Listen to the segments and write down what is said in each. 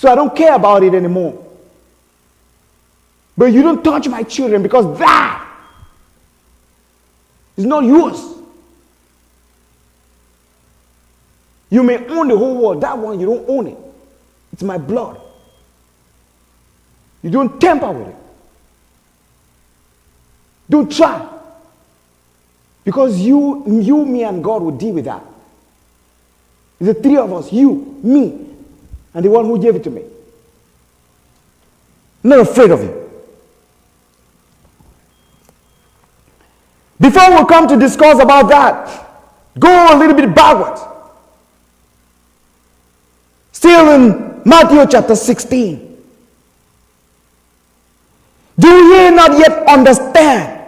So I don't care about it anymore. But you don't touch my children because that is not yours. You may own the whole world. That one, you don't own it. It's my blood. You don't tamper with it. Don't try. Because you, me, and God will deal with that. It's the three of us, you, me, and the one who gave it to me. I'm not afraid of you. Before we come to discuss about that, go a little bit backwards. Still in Matthew chapter 16. Do ye not yet understand?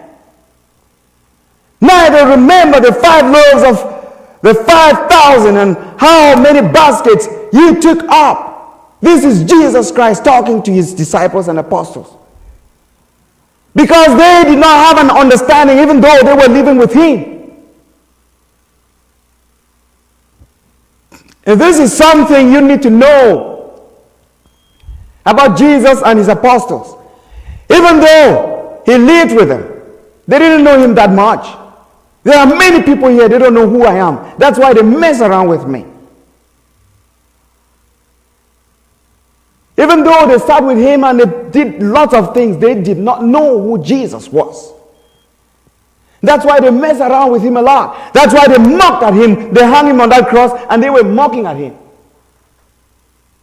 Neither remember the 5 loaves of the 5,000 and how many baskets you took up. This is Jesus Christ talking to his disciples and apostles. Because they did not have an understanding even though they were living with him. And this is something you need to know about Jesus and his apostles. Even though he lived with them, they didn't know him that much. There are many people here, they don't know who I am. That's why they mess around with me. Even though they sat with him and they did lots of things, they did not know who Jesus was. That's why they mess around with him a lot. That's why they mocked at him. They hung him on that cross and they were mocking at him.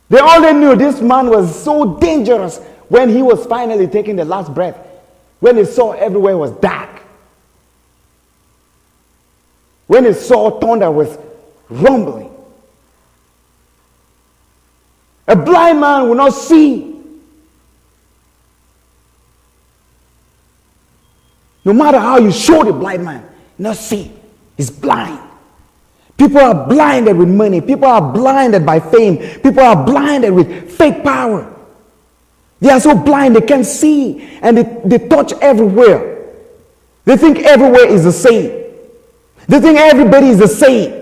They only knew this man was so dangerous when he was finally taking the last breath. When they saw everywhere was dark. When they saw thunder was rumbling. A blind man will not see. No matter how you show the blind man, not see. He's blind. People are blinded with money. People are blinded by fame. People are blinded with fake power. They are so blind they can't see. And they touch everywhere. They think everywhere is the same. They think everybody is the same.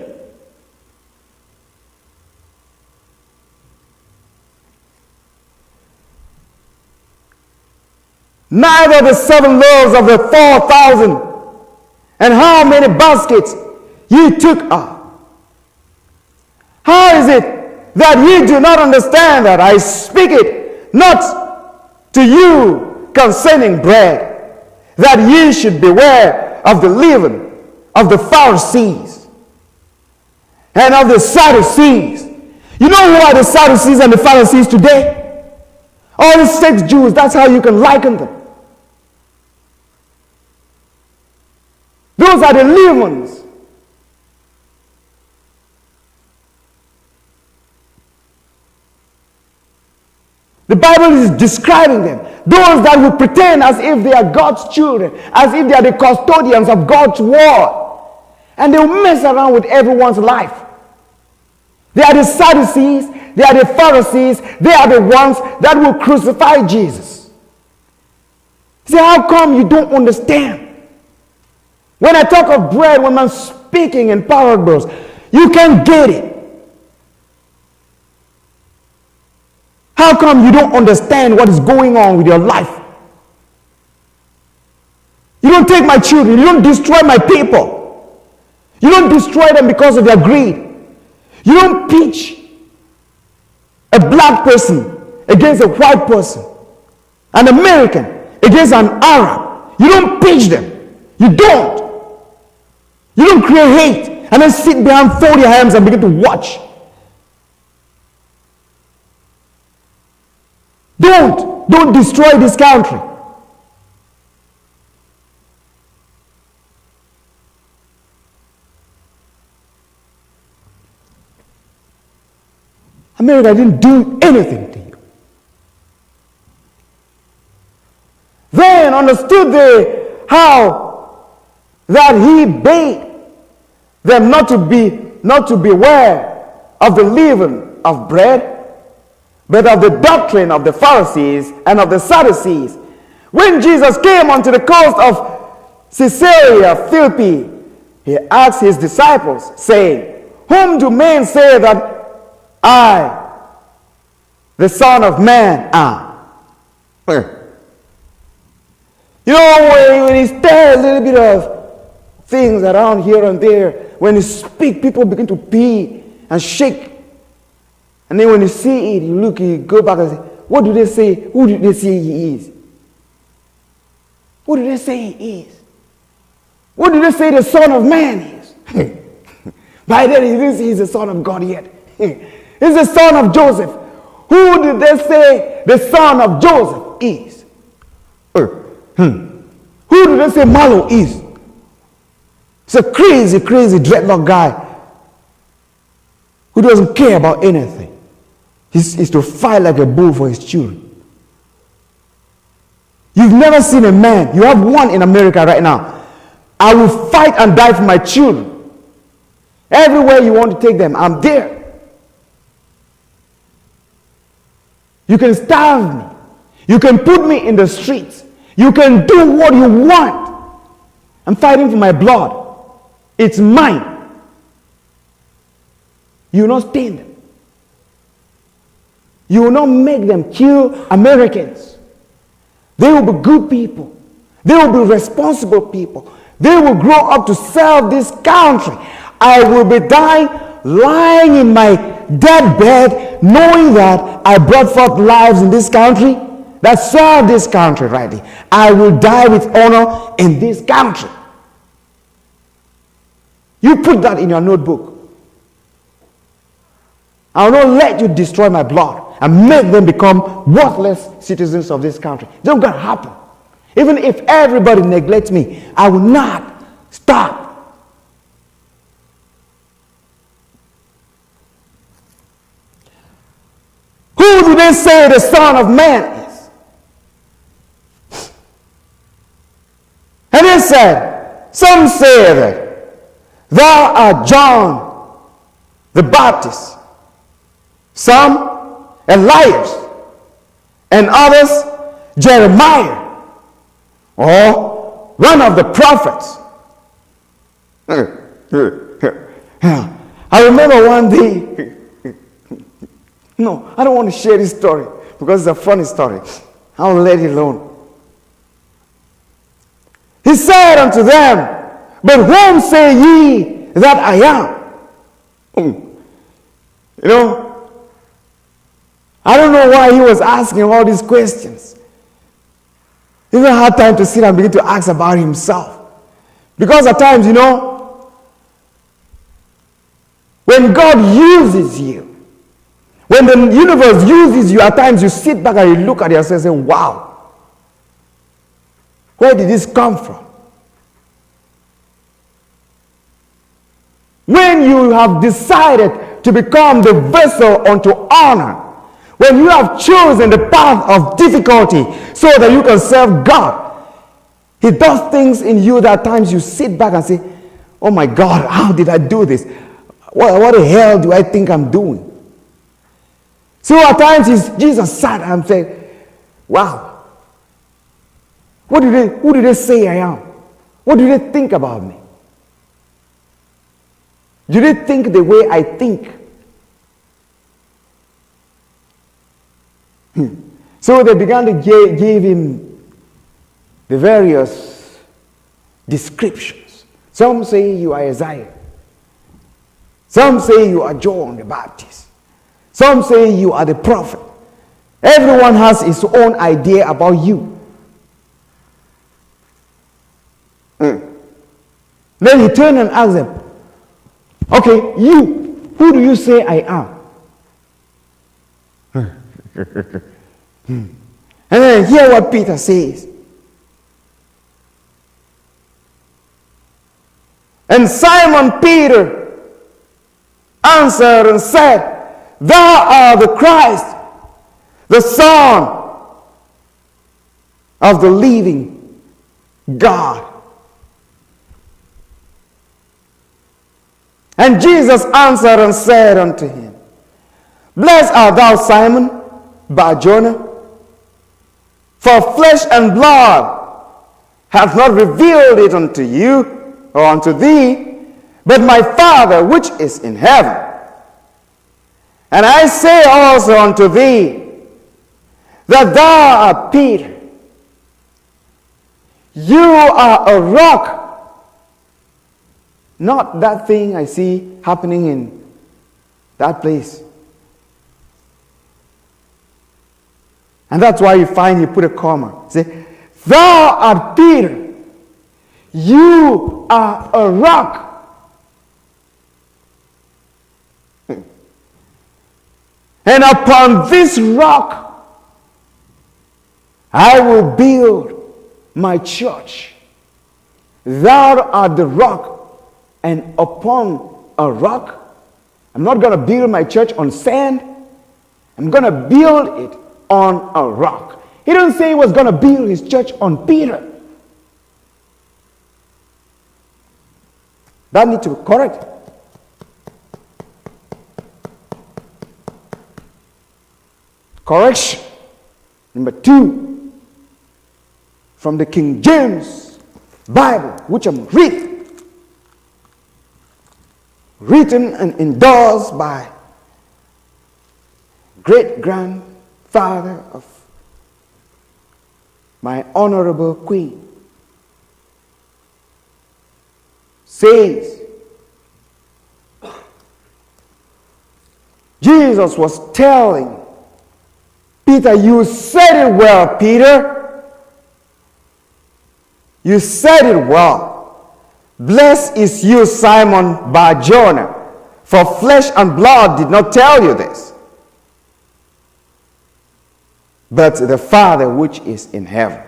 Neither the 7 loaves of the 4,000 and how many baskets ye took up. How is it that ye do not understand that I speak it not to you concerning bread, that ye should beware of the leaven of the Pharisees and of the Sadducees. You know who are the Sadducees and the Pharisees today? All the 6 Jews, that's how you can liken them. Those are the leavens. The Bible is describing them. Those that will pretend as if they are God's children, as if they are the custodians of God's word. And they will mess around with everyone's life. They are the Sadducees, they are the Pharisees, they are the ones that will crucify Jesus. Say, how come you don't understand? When I talk of bread, when I'm speaking in parables, you can't get it. How come you don't understand what is going on with your life? You don't take my children. You don't destroy my people. You don't destroy them because of their greed. You don't pitch a black person against a white person, an American against an Arab. You don't pitch them. You don't. You don't create hate and then sit behind, fold your hands and begin to watch. Don't destroy this country. America didn't do anything to you. Then understood they how that he bade them not to beware of the leaven of bread, but of the doctrine of the Pharisees and of the Sadducees. When Jesus came unto the coast of Caesarea Philippi, he asked his disciples, saying, Whom do men say that the Son of Man am? You know, when he stirs a little bit of things around here and there, when he speaks, people begin to pee and shake. And then when you see it, you look, you go back and say, what do they say? Who do they say he is? What do they say he is? What do they say the Son of Man is? By then, he didn't say he's the Son of God yet. He's the son of Joseph. Who did they say the son of Joseph is? Who did they say Malo is? It's a crazy, crazy dreadlock guy who doesn't care about anything. He's to fight like a bull for his children. You've never seen a man. You have one in America right now. I will fight and die for my children. Everywhere you want to take them, I'm there. You can starve me. You can put me in the streets. You can do what you want. I'm fighting for my blood. It's mine. You will not stain them. You will not make them kill Americans. They will be good people. They will be responsible people. They will grow up to serve this country. I will be dying, lying in my deathbed, knowing that I brought forth lives in this country that serve this country rightly. I will die with honor in this country. You put that in your notebook. I will not let you destroy my blood and make them become worthless citizens of this country. It's not going to happen. Even if everybody neglects me, I will not stop. Who do they say the Son of Man is? And he said, some say that thou art John the Baptist, some Elias, and others Jeremiah, or one of the prophets. I remember one day, no, I don't want to share this story because it's a funny story. I'll let it alone. He said unto them, but whom say ye that I am? You know, I don't know why he was asking all these questions. He didn't have time to sit and begin to ask about himself. Because at times, you know, when God uses you, when the universe uses you, at times you sit back and you look at yourself and say, wow, where did this come from? When you have decided to become the vessel unto honor, when you have chosen the path of difficulty so that you can serve God, He does things in you that at times you sit back and say, oh my God, how did I do this? What the hell do I think I'm doing? So at times Jesus sat and said, wow, who do they say I am? What do they think about me? Do they think the way I think? So they began to give him the various descriptions. Some say you are Isaiah. Some say you are John the Baptist. Some say you are the prophet. Everyone has his own idea about you. Then he turned and asked them, okay, you, who do you say I am? And then hear what Peter says. And Simon Peter answered and said, thou art the Christ, the Son of the living God. And Jesus answered and said unto him, blessed art thou, Simon Bar-Jonah, for flesh and blood hath not revealed it unto you or unto thee, but my Father which is in heaven. And I say also unto thee, that thou art Peter. You are a rock. Not that thing I see happening in that place. And that's why you find he put a comma. Say, thou art Peter. You are a rock. And upon this rock, I will build my church. Thou art the rock, and upon a rock, I'm not going to build my church on sand. I'm going to build it on a rock. He didn't say he was going to build his church on Peter. That needs to be correct. Correction. Number 2, from the King James Bible, which I'm reading. Written and endorsed by great-grandfather of my honorable queen. Says, Jesus was telling Peter, you said it well, Peter. You said it well. Blessed is you, Simon Bar-Jonah, for flesh and blood did not tell you this, but the Father which is in heaven.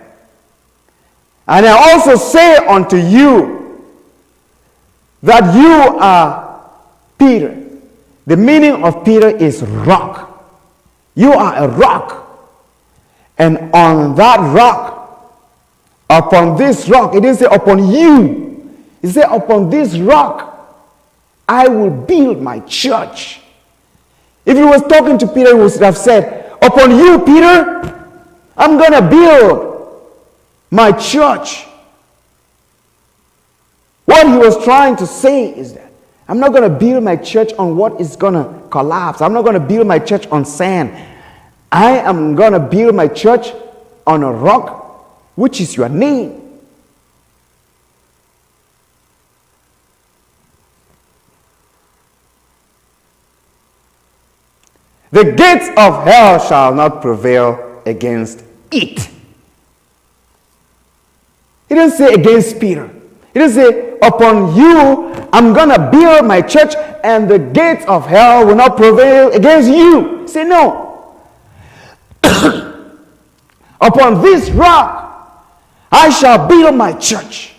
And I also say unto you that you are Peter. The meaning of Peter is rock. You are a rock. And on that rock, upon this rock, it didn't say upon you. It said upon this rock, I will build my church. If he was talking to Peter, he would have said, upon you, Peter, I'm going to build my church. What he was trying to say is that I'm not going to build my church on what is going to collapse. I'm not going to build my church on sand. I am going to build my church on a rock, which is your name. The gates of hell shall not prevail against it. He didn't say against Peter. He didn't say, upon you, I'm going to build my church and the gates of hell will not prevail against you. He said, no. Upon this rock, I shall build my church.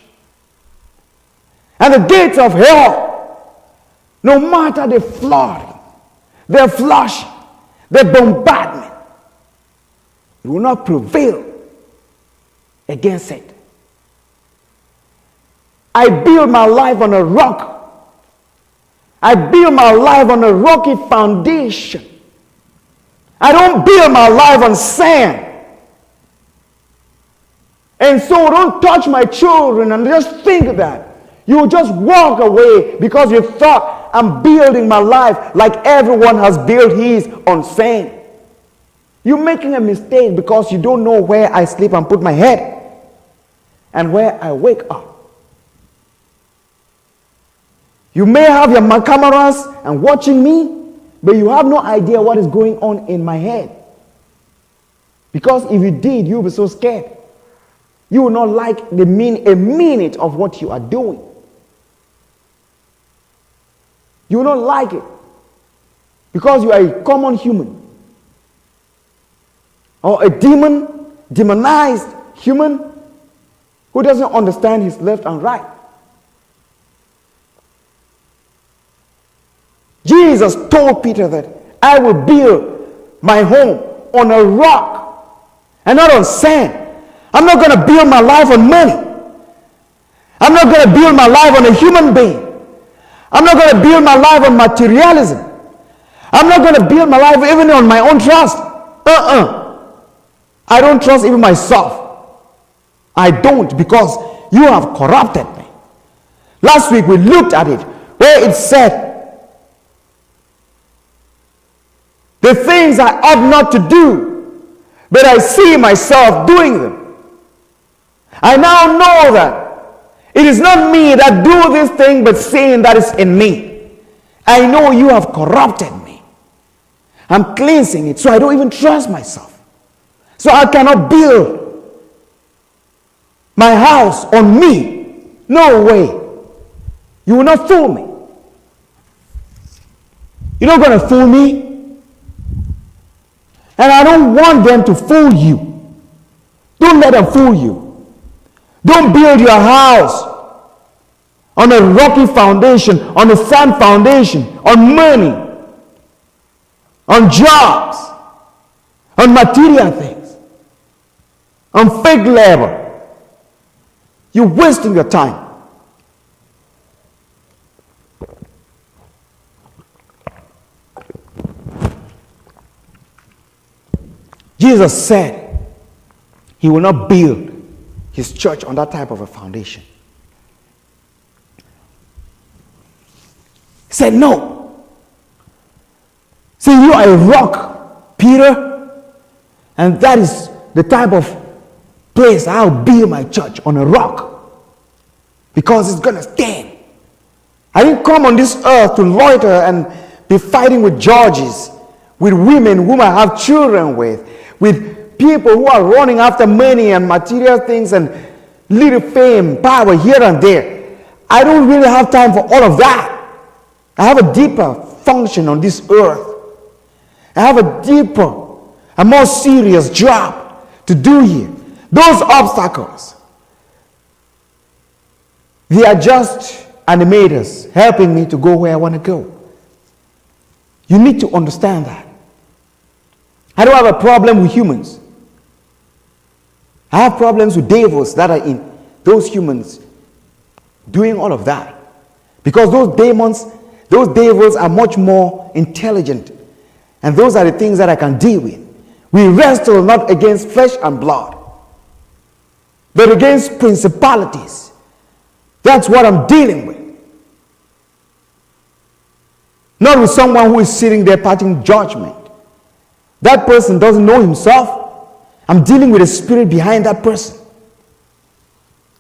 And the gates of hell, no matter the flood, the flush, the bombardment, it will not prevail against it. I build my life on a rock. I build my life on a rocky foundation. I don't build my life on sand. And so don't touch my children and just think that. You just walk away because you thought I'm building my life like everyone has built his on sand. You're making a mistake because you don't know where I sleep and put my head and where I wake up. You may have your cameras and watching me, but you have no idea what is going on in my head. Because if you did, you'll be so scared. You will not like a minute of what you are doing. You will not like it. Because you are a common human. Or a demonized human who doesn't understand his left and right. Jesus told Peter that I will build my home on a rock and not on sand. I'm not going to build my life on money. I'm not going to build my life on a human being. I'm not going to build my life on materialism. I'm not going to build my life even on my own trust. I don't trust even myself. I don't, because you have corrupted me. Last week we looked at it where it said, the things I ought not to do, but I see myself doing them. I now know that it is not me that do this thing, but sin that is in me. I know you have corrupted me. I'm cleansing it, so I don't even trust myself. So I cannot build my house on me. No way. You will not fool me. You're not going to fool me. And I don't want them to fool you. Don't let them fool you. Don't build your house on a rocky foundation, on a sand foundation, on money, on jobs, on material things, on fake labor. You're wasting your time. Jesus said he will not build his church on that type of a foundation. He said, no. See, you are a rock, Peter, and that is the type of place I'll build my church, on a rock, because it's going to stand. I didn't come on this earth to loiter and be fighting with judges, with women whom I have children with people who are running after money and material things and little fame, power here and there. I don't really have time for all of that. I have a deeper function on this earth. I have a deeper, a more serious job to do here. Those obstacles, they are just animators helping me to go where I want to go. You need to understand that. I don't have a problem with humans. I have problems with devils that are in those humans doing all of that. Because those demons, those devils are much more intelligent. And those are the things that I can deal with. We wrestle not against flesh and blood, but against principalities. That's what I'm dealing with. Not with someone who is sitting there passing judgment. That person doesn't know himself. I'm dealing with the spirit behind that person.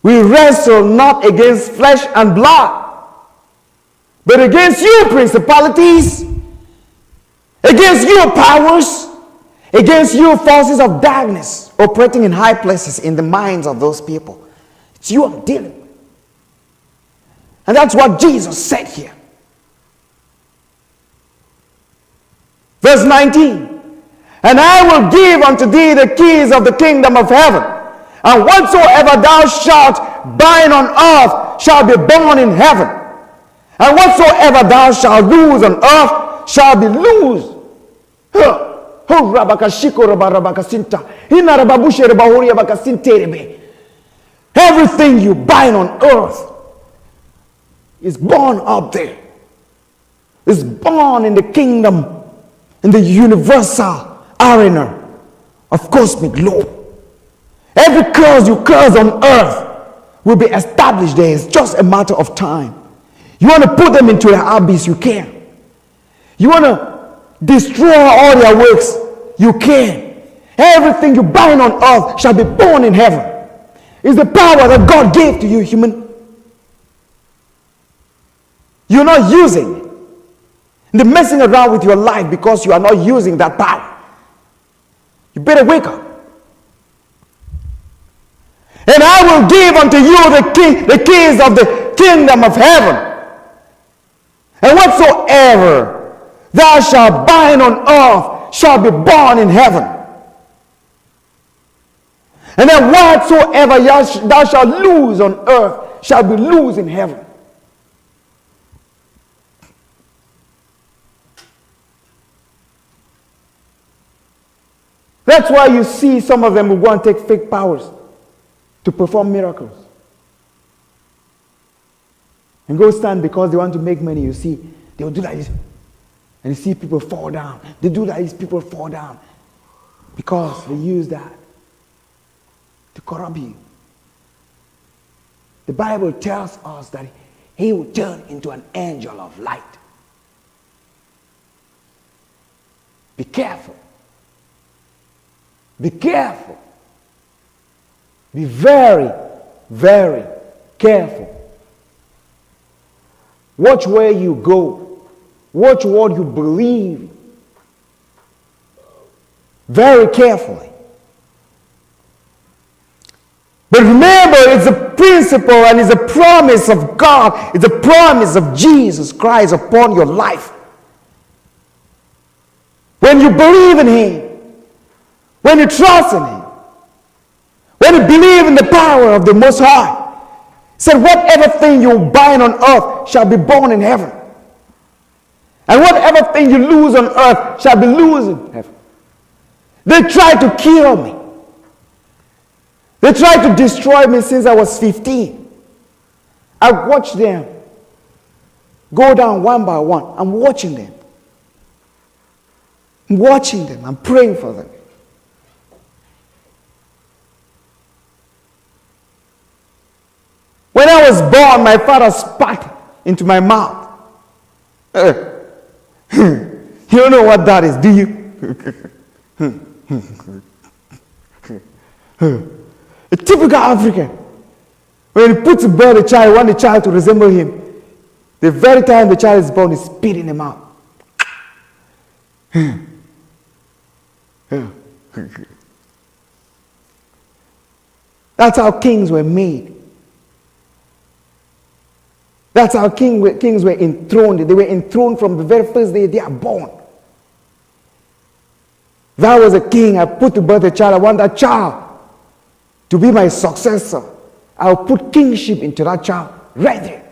We wrestle not against flesh and blood, but against you, principalities, against you, powers, against you, forces of darkness operating in high places in the minds of those people. It's you I'm dealing with. And that's what Jesus said here. Verse 19. And I will give unto thee the keys of the kingdom of heaven. And whatsoever thou shalt bind on earth shall be bound in heaven. And whatsoever thou shalt loose on earth shall be loosed. Everything you bind on earth is born up there. It's born in the kingdom, in the universal arena of cosmic law. Every curse you curse on earth will be established there. It's just a matter of time. You want to put them into the abyss, you can. You want to destroy all their works, you can. Everything you bind on earth shall be born in heaven. It's the power that God gave to you, human. You're not using it. They're messing around with your life because you are not using that power. You better wake up. And I will give unto you the keys of the kingdom of heaven. And whatsoever thou shalt bind on earth shall be bound in heaven. And then whatsoever thou shalt loose on earth shall be loosed in heaven. That's why you see some of them who go and take fake powers to perform miracles. And go stand because they want to make money. You see, they will do like this. And you see people fall down. They do like this, people fall down. Because they use that to corrupt you. The Bible tells us that he will turn into an angel of light. Be careful. Be careful. Be very, very careful. Watch where you go. Watch what you believe. Very carefully. But remember, it's a principle and it's a promise of God. It's a promise of Jesus Christ upon your life. When you believe in Him, when you trust in Him, when you believe in the power of the Most High, He said, whatever thing you bind on earth shall be bound in heaven. And whatever thing you lose on earth shall be loosed in heaven. They tried to kill me. They tried to destroy me since I was 15. I watched them go down one by one. I'm watching them. I'm watching them. I'm praying for them. When I was born, my father spat into my mouth. You don't know what that is, do you? A typical African. When he puts to birth a child, he wants the child to resemble him. The very time the child is born, he spit in him out. That's how kings were made. That's how kings were enthroned. They were enthroned from the very first day they are born. If I was a king, I put to birth a child. I want that child to be my successor. I'll put kingship into that child right there.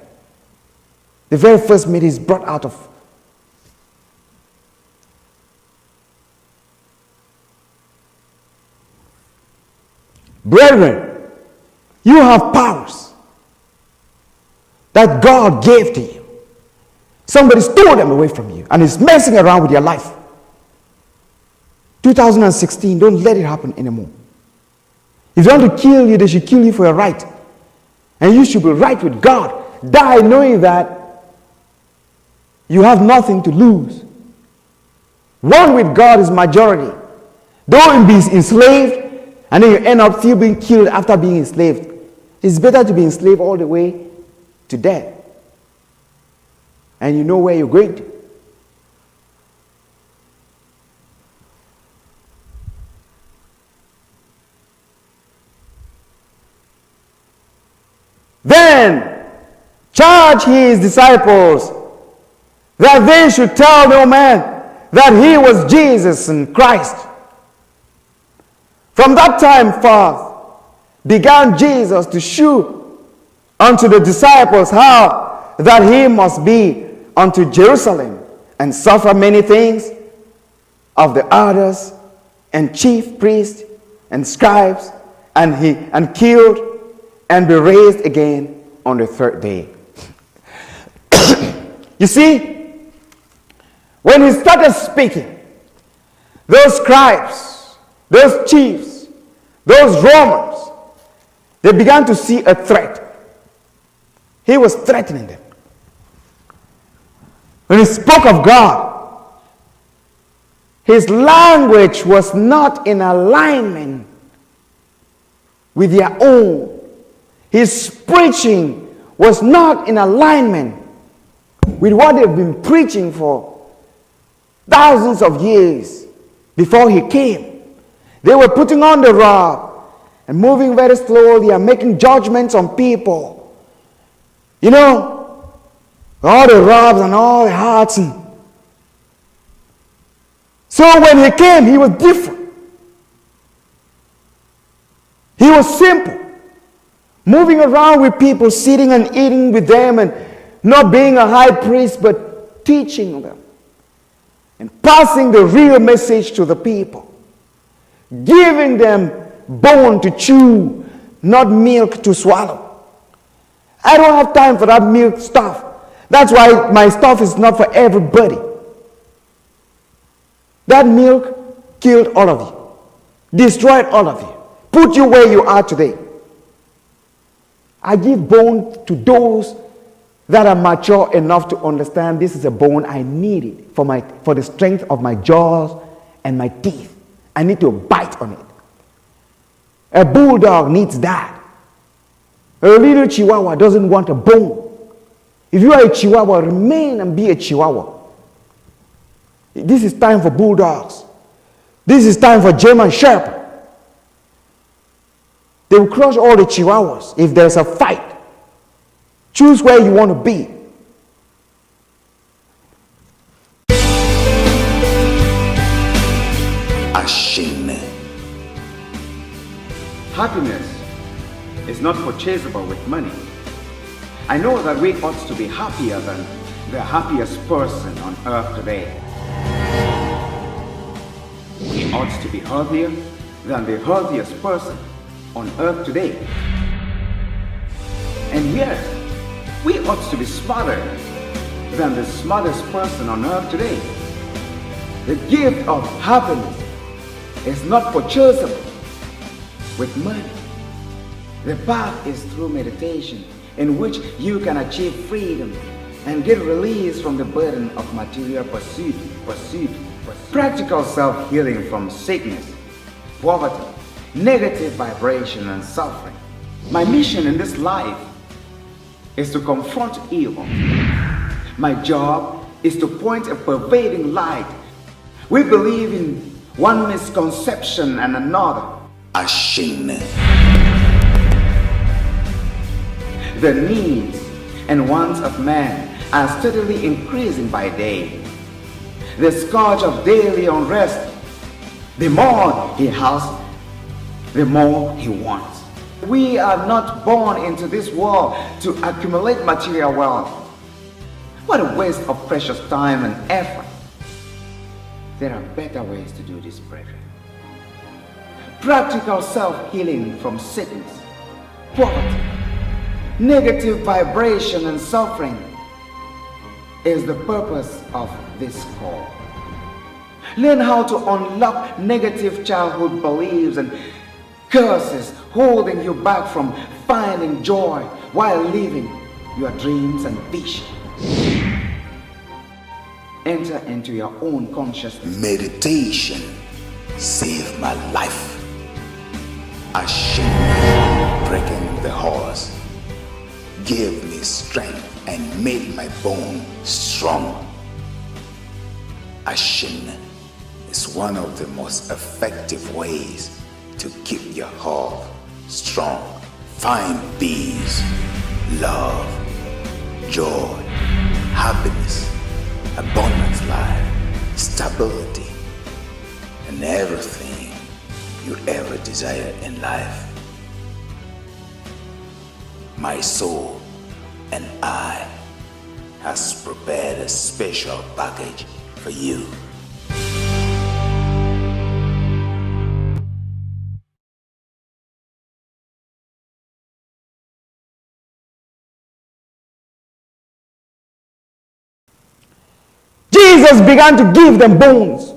The very first meat is brought out of. Brethren, you have powers that God gave to you. Somebody stole them away from you and is messing around with your life. 2016, don't let it happen anymore. If they want to kill you, they should kill you for your right. And you should be right with God. Die knowing that you have nothing to lose. One with God is majority. Don't be enslaved and then you end up still being killed after being enslaved. It's better to be enslaved all the way to death. And you know where you're going to. Then charge his disciples that they should tell no man that he was Jesus and Christ. From that time forth began Jesus to shew unto the disciples how that he must be unto Jerusalem and suffer many things of the elders and chief priests and scribes, and killed and be raised again on the third day. You see, when he started speaking, those scribes, those chiefs, those Romans, they began to see a threat. He was threatening them. When he spoke of God, his language was not in alignment with their own. His preaching was not in alignment with what they've been preaching for thousands of years before he came. They were putting on the robe and moving very slowly and making judgments on people. You know, all the robes and all the hearts. So when he came, he was different. He was simple. Moving around with people, sitting and eating with them, and not being a high priest, but teaching them and passing the real message to the people, giving them bone to chew, not milk to swallow. I don't have time for that milk stuff. That's why my stuff is not for everybody. That milk killed all of you, destroyed all of you, put you where you are today. I give bone to those that are mature enough to understand this is a bone I need it for the strength of my jaws and my teeth. I need to bite on it. A bulldog needs that. A little chihuahua doesn't want a bone. If you are a chihuahua, remain and be a chihuahua. This is time for bulldogs. This is time for German Shepherd. They will crush all the chihuahuas if there's a fight. Choose where you want to be. Ashamed. Happiness is not purchasable with money. I know that we ought to be happier than the happiest person on earth today. We ought to be healthier than the healthiest person on earth today. And yet, we ought to be smarter than the smartest person on earth today. The gift of happiness is not purchasable with money. The path is through meditation, in which you can achieve freedom and get release from the burden of material pursuit. Practical self-healing from sickness, poverty, negative vibration, and suffering. My mission in this life is to confront evil. My job is to point a pervading light. We believe in one misconception and another. Ashamed. The needs and wants of man are steadily increasing by day. The scourge of daily unrest, the more he has, the more he wants. We are not born into this world to accumulate material wealth. What a waste of precious time and effort. There are better ways to do this, brethren. Practical self-healing from sickness, poverty, negative vibration, and suffering is the purpose of this call. Learn how to unlock negative childhood beliefs and curses holding you back from finding joy while living your dreams and visions. Enter into your own consciousness. Meditation saved my life. Ashamed, breaking the horse, gave me strength and made my bone strong. Ashamed is one of the most effective ways to keep your heart strong. Find peace, love, joy, happiness, abundant life, stability, and everything you ever desire in life. My soul and I has prepared a special package for you. Jesus began to give them bones.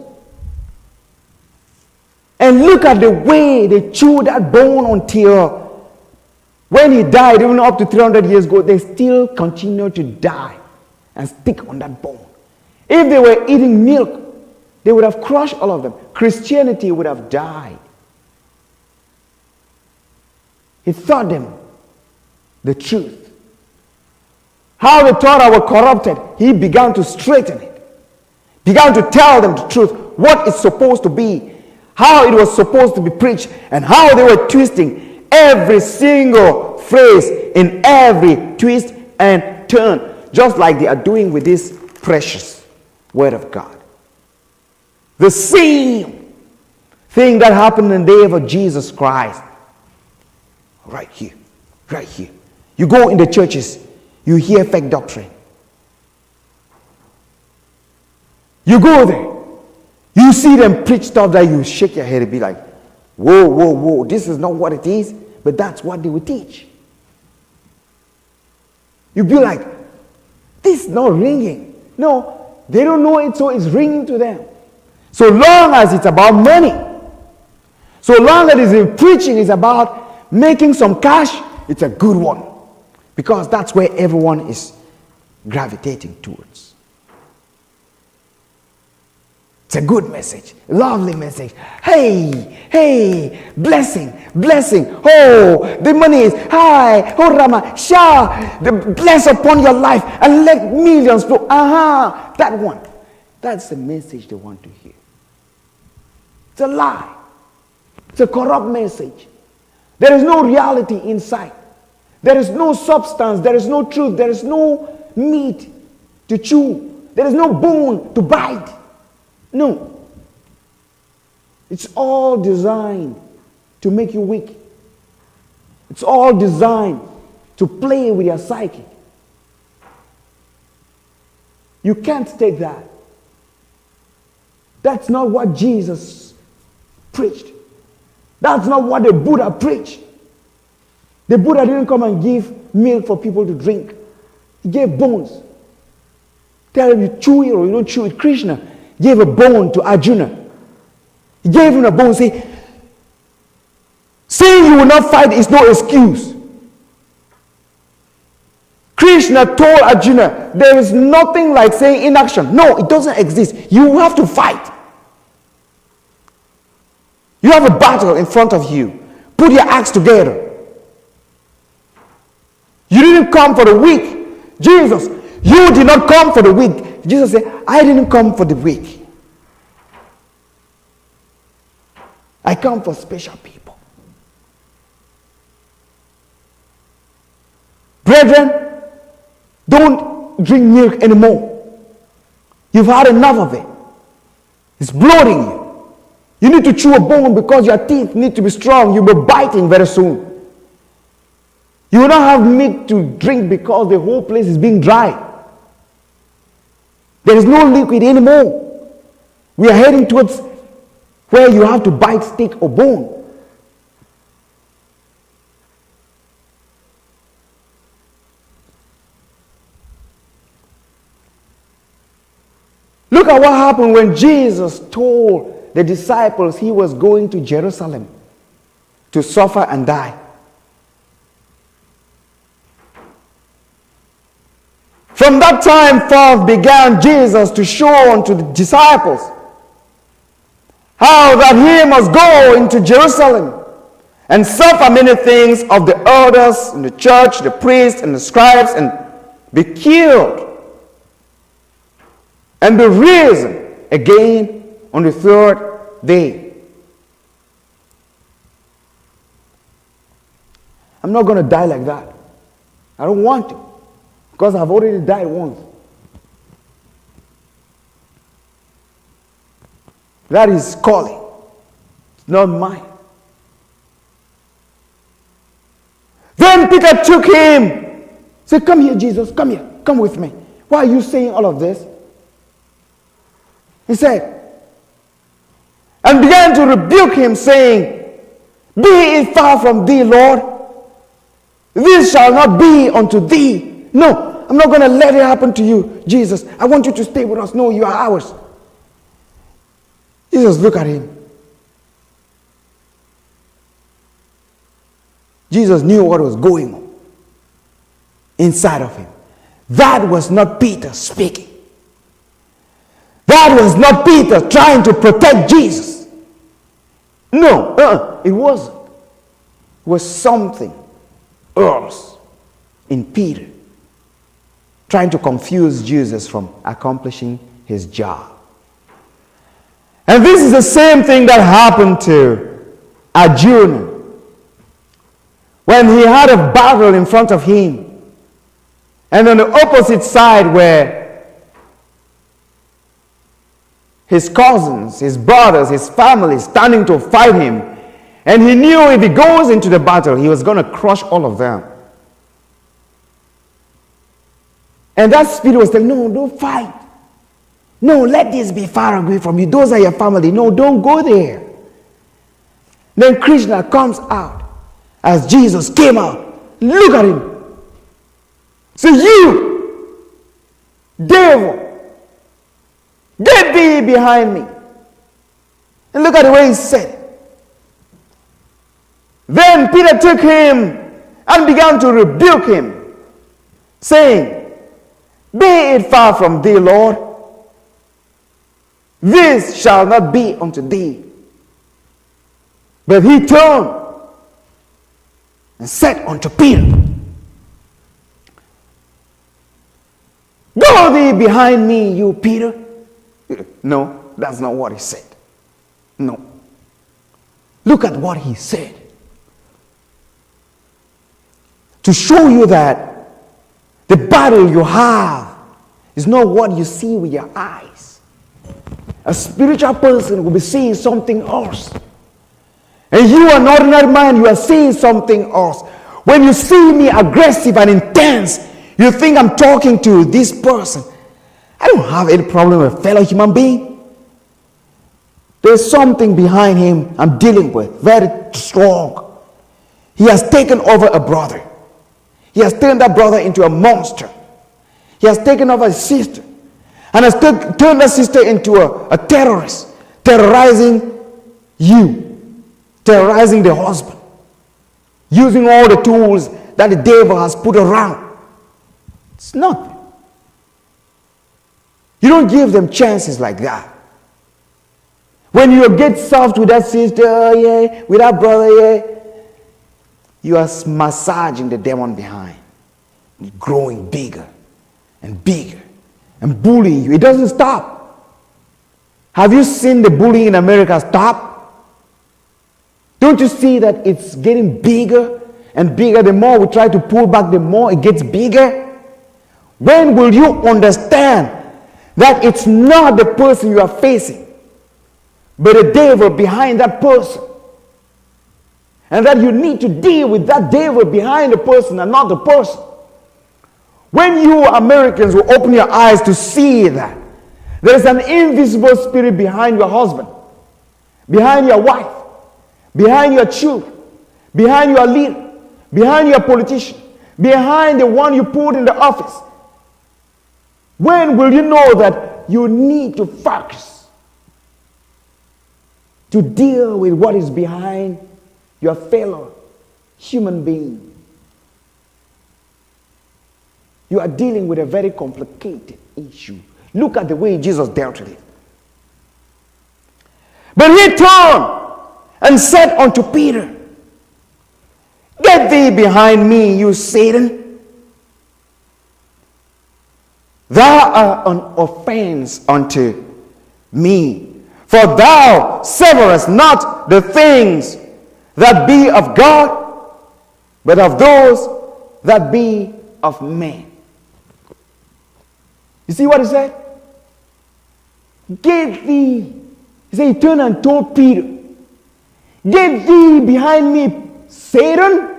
And look at the way they chewed that bone until when he died, even up to 300 years ago, they still continue to die and stick on that bone. If they were eating milk, they would have crushed all of them. Christianity would have died. He taught them the truth. How they thought I were corrupted, he began to straighten it. Began to tell them the truth, what it's supposed to be, how it was supposed to be preached, and how they were twisting every single phrase in every twist and turn, just like they are doing with this precious Word of God. The same thing that happened in the day of Jesus Christ. Right here, right here. You go in the churches, you hear fake doctrine. You go there, you see them preach stuff that you shake your head and be like, whoa, whoa, whoa, this is not what it is, but that's what they would teach. You'd be like, this is not ringing. No, they don't know it, so it's ringing to them. So long as it's about money, so long as it's preaching is about making some cash, it's a good one. Because that's where everyone is gravitating towards. It's a good message, lovely message. Hey, blessing. Oh, the money is high. Oh, Rama, Shah, bless upon your life and let millions flow. That one. That's the message they want to hear. It's a lie. It's a corrupt message. There is no reality inside. There is no substance. There is no truth. There is no meat to chew. There is no bone to bite. No. It's all designed to make you weak. It's all designed to play with your psyche. You can't take that. That's not what Jesus preached. That's not what the Buddha preached. The Buddha didn't come and give milk for people to drink. He gave bones. Tell him you chew it or you don't chew it. Krishna gave a bone to Arjuna. He gave him a bone. Saying you will not fight is no excuse. Krishna told Arjuna, there is nothing like saying inaction. No, it doesn't exist. You have to fight. You have a battle in front of you. Put your axe together. You didn't come for the weak. Jesus, you did not come for the weak. Jesus said, I didn't come for the weak. I come for special people. Brethren, don't drink milk anymore. You've had enough of it. It's bloating you. You need to chew a bone because your teeth need to be strong. You'll be biting very soon. You will not have meat to drink because the whole place is being dry. There is no liquid anymore. We are heading towards where you have to bite stick or bone. Look at what happened when Jesus told the disciples he was going to Jerusalem to suffer and die. From that time forth began Jesus to show unto the disciples how that he must go into Jerusalem and suffer many things of the elders in the church, the priests and the scribes, and be killed and be risen again on the third day. I'm not going to die like that. I don't want to, because I've already died once. That is calling. It's not mine. Then Peter took him. Said, come here, Jesus, come here. Come with me. Why are you saying all of this? He said, and began to rebuke him, saying, be it far from thee, Lord. This shall not be unto thee. No, I'm not going to let it happen to you, Jesus. I want you to stay with us. No, you are ours. Jesus looked at him. Jesus knew what was going on inside of him. That was not Peter speaking. That was not Peter trying to protect Jesus. No, it wasn't. It was something else in Peter trying to confuse Jesus from accomplishing his job. And this is the same thing that happened to Arjuna when he had a battle in front of him. And on the opposite side were his cousins, his brothers, his family standing to fight him. And he knew if he goes into the battle, he was going to crush all of them. And that spirit was telling, no, don't fight. No, let this be far away from you. Those are your family. No, don't go there. Then Krishna comes out as Jesus came out. Look at him. So you, devil, get thee behind me. And look at the way he said. Then Peter took him and began to rebuke him, saying, be it far from thee, Lord. this shall not be unto thee. But he turned and said unto Peter, Go thee behind me, you Peter. No, that's not what he said. No. Look at what he said. To show you that the battle you have is not what you see with your eyes. A spiritual person will be seeing something else. And you, an ordinary man, you are seeing something else. When you see me aggressive and intense, you think I'm talking to this person. I don't have any problem with a fellow human being. There's something behind him I'm dealing with, very strong. He has taken over a brother. He has turned that brother into a monster. He has taken over his sister and has turned that sister into a terrorist, terrorizing you, terrorizing the husband, using all the tools that the devil has put around. It's nothing. You don't give them chances like that. When you get soft with that sister, yeah, with that brother, yeah, you are massaging the demon behind, growing bigger and bigger and bullying you. It doesn't stop. Have you seen the bullying in America stop? Don't you see that it's getting bigger and bigger? The more we try to pull back, the more it gets bigger. When will you understand that it's not the person you are facing, but the devil behind that person? And that you need to deal with that devil behind the person and not the person. When you Americans will open your eyes to see that there's an invisible spirit behind your husband, behind your wife, behind your children, behind your leader, behind your politician, behind the one you put in the office. When will you know that you need to focus to deal with what is behind your fellow human being? You are dealing with a very complicated issue. Look at the way Jesus dealt with it. But he turned and said unto Peter, Get thee behind me, you Satan. Thou art an offense unto me, for thou severest not the things that be of God, but of those that be of men. You see what he said? Get thee. He said, he turned and told Peter, Get thee behind me, Satan.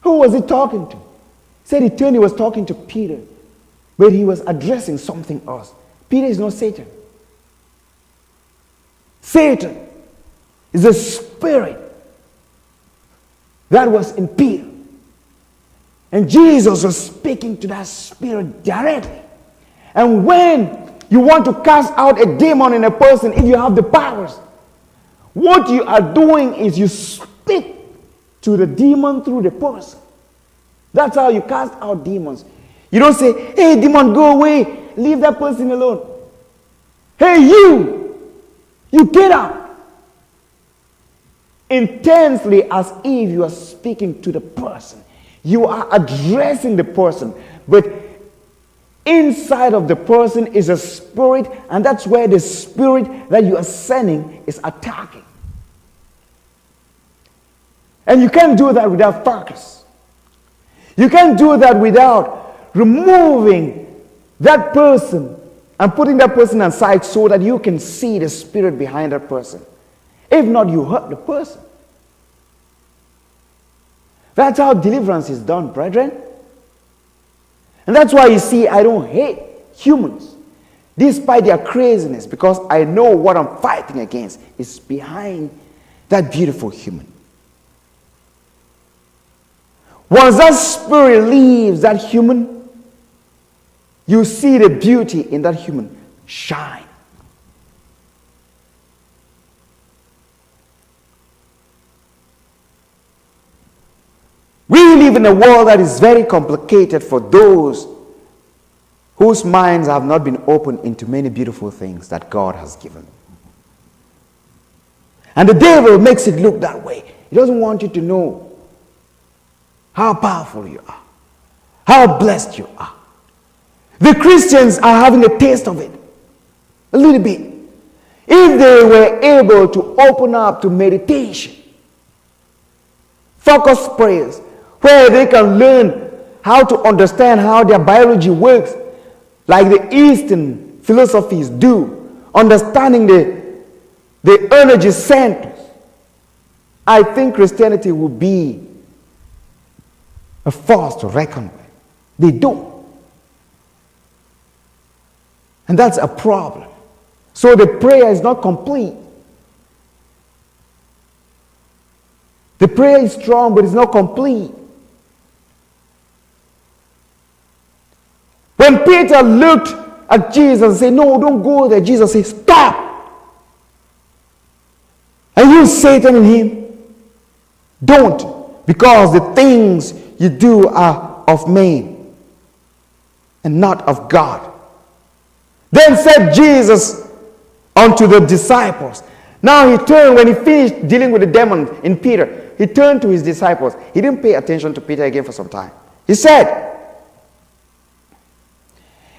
Who was he talking to? He said he turned, he was talking to Peter, but he was addressing something else. Peter is not Satan. Satan is a spirit that was in Peter. And Jesus was speaking to that spirit directly. And when you want to cast out a demon in a person, if you have the powers, what you are doing is you speak to the demon through the person. That's how you cast out demons. You don't say, Hey, demon, go away. Leave that person alone. Hey, you get up. Intensely, as if you are speaking to the person. You are addressing the person. But inside of the person is a spirit, and that's where the spirit that you are sending is attacking. And you can't do that without focus. You can't do that without removing that person and putting that person aside so that you can see the spirit behind that person. If not, you hurt the person. That's how deliverance is done, brethren. And that's why you see, I don't hate humans despite their craziness, because I know what I'm fighting against is behind that beautiful human. Once that spirit leaves that human, you see the beauty in that human shine. We live in a world that is very complicated for those whose minds have not been opened into many beautiful things that God has given. And the devil makes it look that way. He doesn't want you to know how powerful you are, how blessed you are. The Christians are having a taste of it, a little bit. If they were able to open up to meditation, focused prayers, where they can learn how to understand how their biology works, like the Eastern philosophies do, understanding the energy centers, I think Christianity will be a force to reckon with. They don't. And that's a problem. So the prayer is not complete. The prayer is strong, but it's not complete. When Peter looked at Jesus and said, "No, don't go there," Jesus said, "Stop. Are you Satan in him? Don't, because the things you do are of man and not of God." Then said Jesus unto the disciples. Now he turned, when he finished dealing with the demon in Peter, he turned to his disciples. He didn't pay attention to Peter again for some time. He said,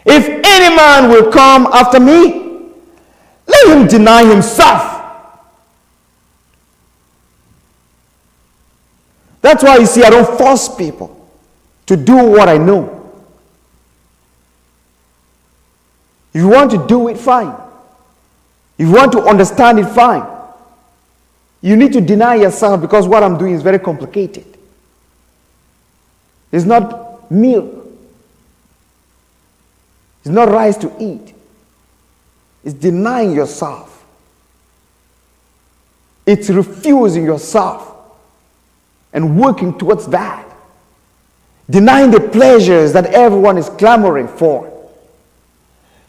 "If any man will come after me, let him deny himself." That's why you see, I don't force people to do what I know. If you want to do it, fine. If you want to understand it, fine. You need to deny yourself, because what I'm doing is very complicated. It's not milk. It's not rice to eat. It's denying yourself. It's refusing yourself and working towards that. Denying the pleasures that everyone is clamoring for.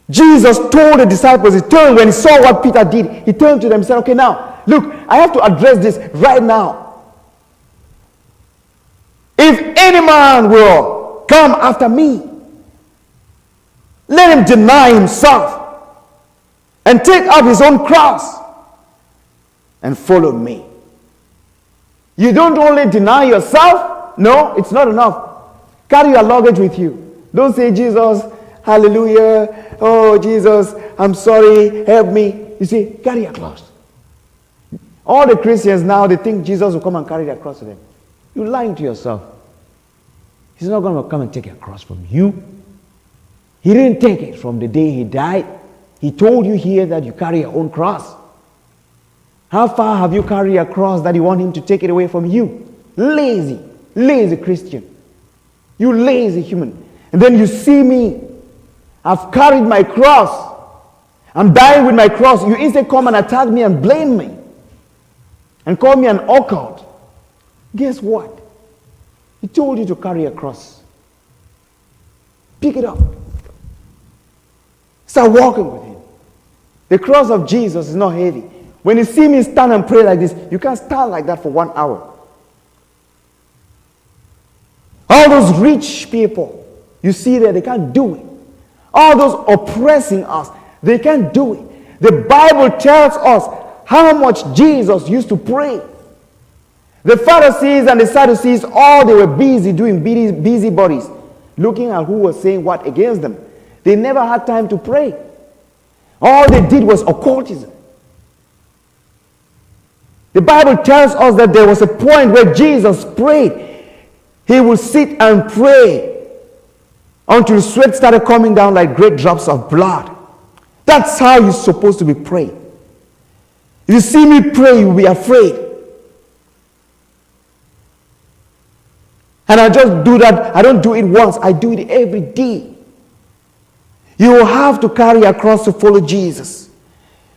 Jesus told the disciples, he turned, when he saw what Peter did, he turned to them and said, "Okay, now, look, I have to address this right now. If any man will come after me, let him deny himself and take up his own cross and follow me." You don't only deny yourself. No, it's not enough. Carry your luggage with you. Don't say, "Jesus, hallelujah. Oh, Jesus, I'm sorry. Help me." You see, carry your cross. All the Christians now, they think Jesus will come and carry their cross to them. You're lying to yourself. He's not going to come and take your cross from you. He didn't take it from the day he died. He told you here that you carry your own cross. How far have you carried your cross that you want him to take it away from you? Lazy Christian. You lazy human. And then you see me. I've carried my cross. I'm dying with my cross. You instead come and attack me and blame me and call me an occult. Guess what? He told you to carry a cross. Pick it up. Start walking with him. The cross of Jesus is not heavy. When you see me stand and pray like this, you can't stand like that for 1 hour. All those rich people you see there, they can't do it. All those oppressing us, they can't do it. The Bible tells us how much Jesus used to pray. The Pharisees and the Sadducees, all they were busy doing busybodies, looking at who was saying what against them. They never had time to pray. All they did was occultism. The Bible tells us that there was a point where Jesus prayed. He would sit and pray until sweat started coming down like great drops of blood. That's how you're supposed to be praying. If you see me pray, you'll be afraid. And I just do that. I don't do it once. I do it every day. You will have to carry a cross to follow Jesus.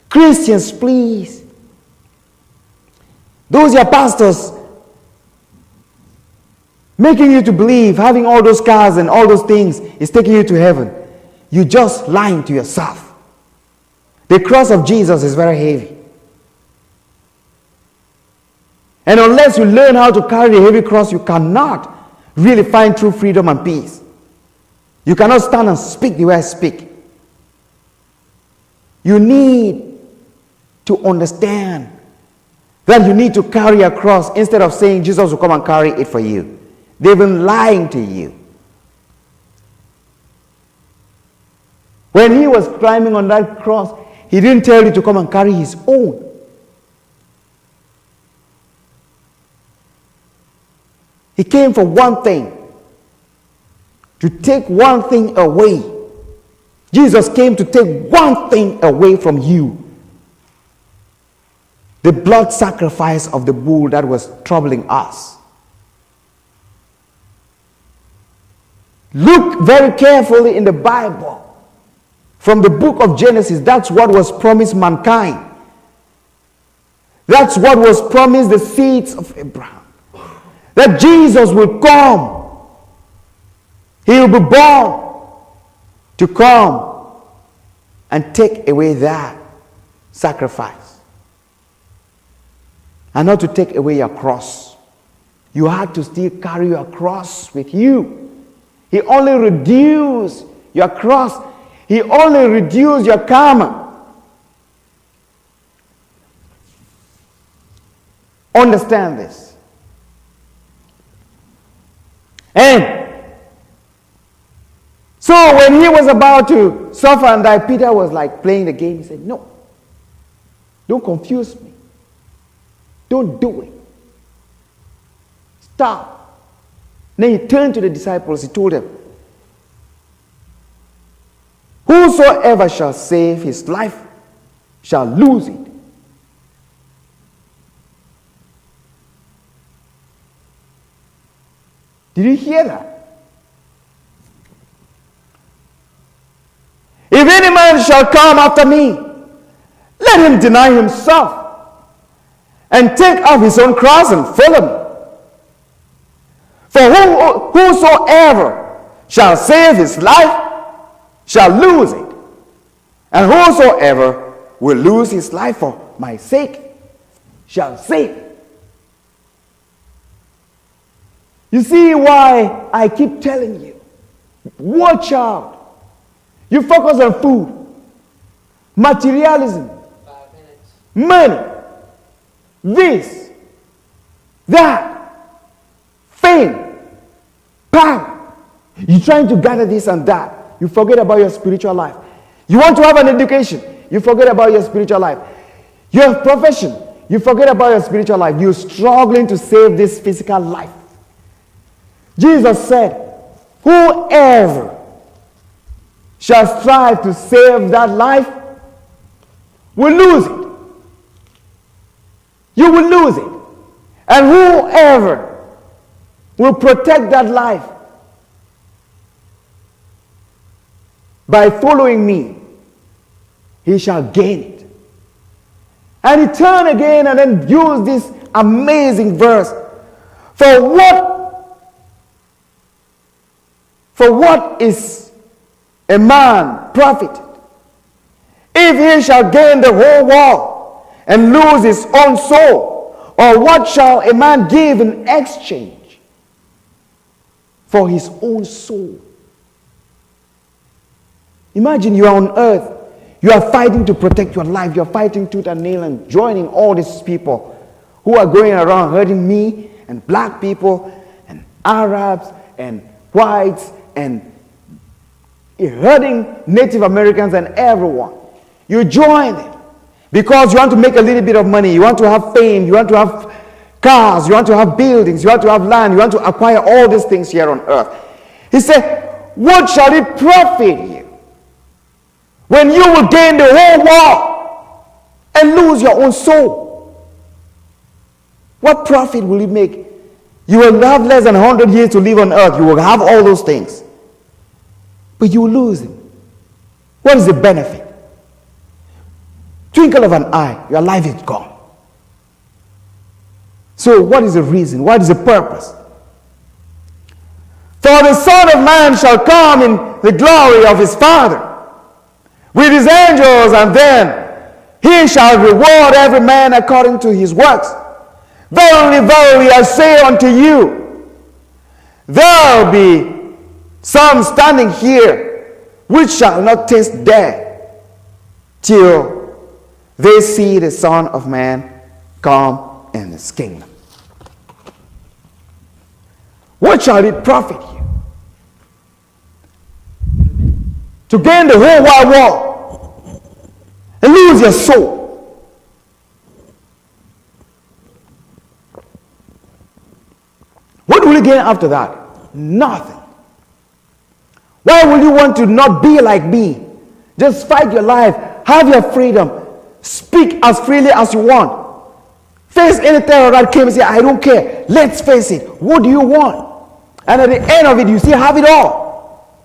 Christians, please. Those your pastors making you to believe having all those cars and all those things is taking you to heaven. You're just lying to yourself. The cross of Jesus is very heavy. And unless you learn how to carry the heavy cross, you cannot really find true freedom and peace. You cannot stand and speak the way I speak. You need to understand that you need to carry a cross instead of saying Jesus will come and carry it for you. They've been lying to you. When he was climbing on that cross, he didn't tell you to come and carry his own. He came for one thing, to take one thing away. Jesus came to take one thing away from you. The blood sacrifice of the bull that was troubling us. Look very carefully in the Bible. From the book of Genesis, that's what was promised mankind. That's what was promised the seeds of Abraham. That Jesus will come. He will be born to come and take away that sacrifice. And not to take away your cross. You had to still carry your cross with you. He only reduced your cross. He only reduced your karma. Understand this. And so when he was about to suffer and die, Peter was like playing the game. He said, no, don't confuse me. Don't do it. Stop. Then he turned to the disciples. He told them, whosoever shall save his life shall lose it. Did you hear that? If any man shall come after me, let him deny himself and take up his own cross and follow me. For whosoever shall save his life shall lose it. And whosoever will lose his life for my sake shall save it. You see why I keep telling you, watch out. You focus on food, materialism, money, this, that, fame, power. You're trying to gather this and that. You forget about your spiritual life. You want to have an education. You forget about your spiritual life. You have profession. You forget about your spiritual life. You're struggling to save this physical life. Jesus said, whoever shall strive to save that life will lose it. You will lose it. And whoever will protect that life by following me, he shall gain it. And he turned again and then used this amazing verse. For what is a man profited if he shall gain the whole world and lose his own soul? Or what shall a man give in exchange for his own soul? Imagine you are on earth. You are fighting to protect your life. You are fighting tooth and nail and joining all these people who are going around hurting me and black people and Arabs and whites and hurting Native Americans and everyone. You join them because you want to make a little bit of money. You want to have fame. You want to have cars. You want to have buildings. You want to have land. You want to acquire all these things here on earth. He said, what shall it profit you when you will gain the whole world and lose your own soul? What profit will you make? You will have less than 100 years to live on earth. You will have all those things. But you will lose them. What is the benefit? Twinkle of an eye, your life is gone. So what is the reason? What is the purpose? For the Son of Man shall come in the glory of his Father with his angels, and then he shall reward every man according to his works. Verily, verily, I say unto you, there will be Some standing here, which shall not taste death till they see the Son of Man come in his kingdom. What shall it profit you to gain the whole wide world and lose your soul? What will you gain after that? Nothing. Why will you want to not be like me? Just fight your life, have your freedom, speak as freely as you want. Face any terror that came and say, I don't care. Let's face it. What do you want? And at the end of it, you still have it all.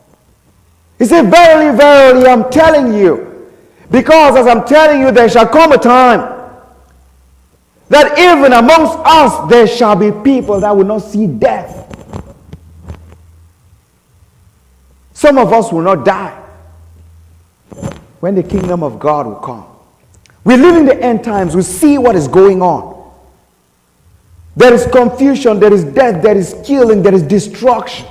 He said, verily, verily, I'm telling you. Because as I'm telling you, there shall come a time that even amongst us, there shall be people that will not see death. Some of us will not die when the kingdom of God will come. We live in the end times. We see what is going on. There is confusion, there is death, there is killing, there is destruction.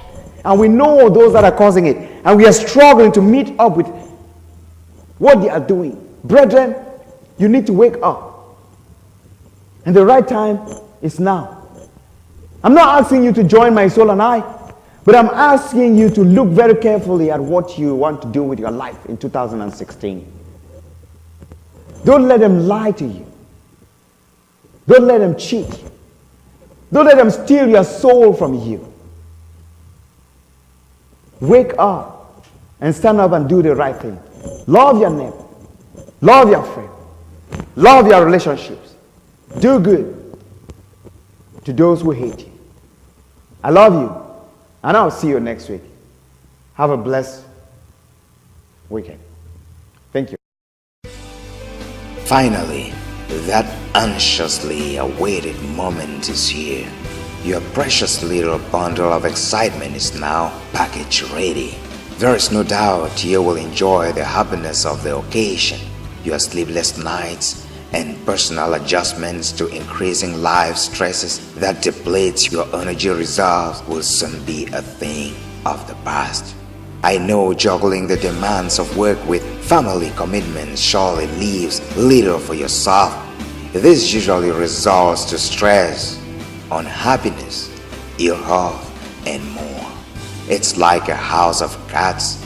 And we know those that are causing it. And we are struggling to meet up with what they are doing. Brethren, you need to wake up. And the right time is now. I'm not asking you to join my soul and I, but I'm asking you to look very carefully at what you want to do with your life in 2016. Don't let them lie to you. Don't let them cheat you. Don't let them steal your soul from you. Wake up and stand up and do the right thing. Love your neighbor. Love your friend. Love your relationships. Do good to those who hate you. I love you, and I'll see you next week. Have a blessed weekend. Thank you. Finally, that anxiously awaited moment is here. Your precious little bundle of excitement is now package ready. There is no doubt you will enjoy the happiness of the occasion. Your sleepless nights and personal adjustments to increasing life stresses that deplete your energy reserves will soon be a thing of the past. I know juggling the demands of work with family commitments surely leaves little for yourself. This usually results to stress, unhappiness, ill health, and more. It's like a house of cards.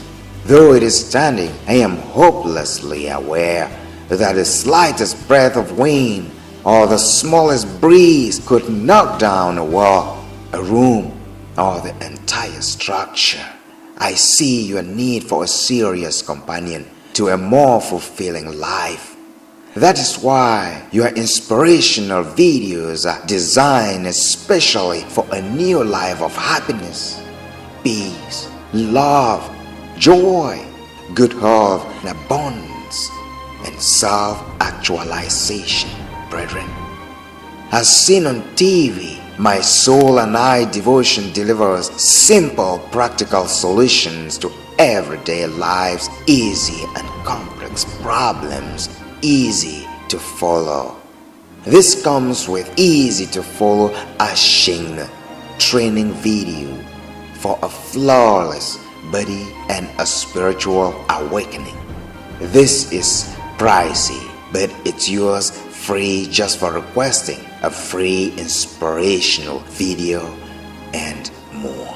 Though it is standing, I am hopelessly aware that the slightest breath of wind or the smallest breeze could knock down a wall, a room, or the entire structure. I see your need for a serious companion to a more fulfilling life. That is why your inspirational videos are designed especially for a new life of happiness, peace, love, joy, good health, and abundance, and self-actualization, brethren. As seen on TV, My Soul and I devotion delivers simple, practical solutions to everyday life's easy and complex problems, easy to follow. This comes with easy to follow Ashin training video for a flawless body and a spiritual awakening. This is pricey, but it's yours free just for requesting a free inspirational video and more.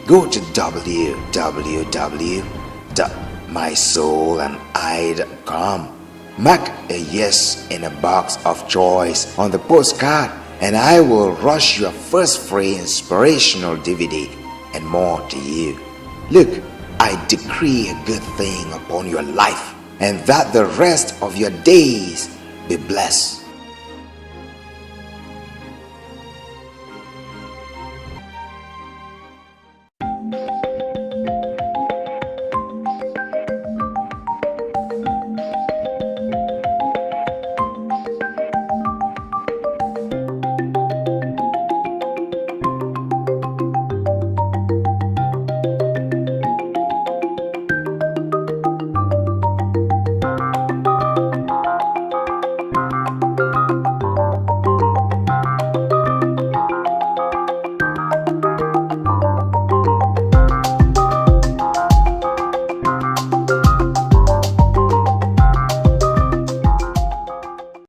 Go to www.mysoulandI.com. Mark a yes in a box of choice on the postcard, and I will rush your first free inspirational DVD and more to you. Look, I decree a good thing upon your life, and that the rest of your days be blessed.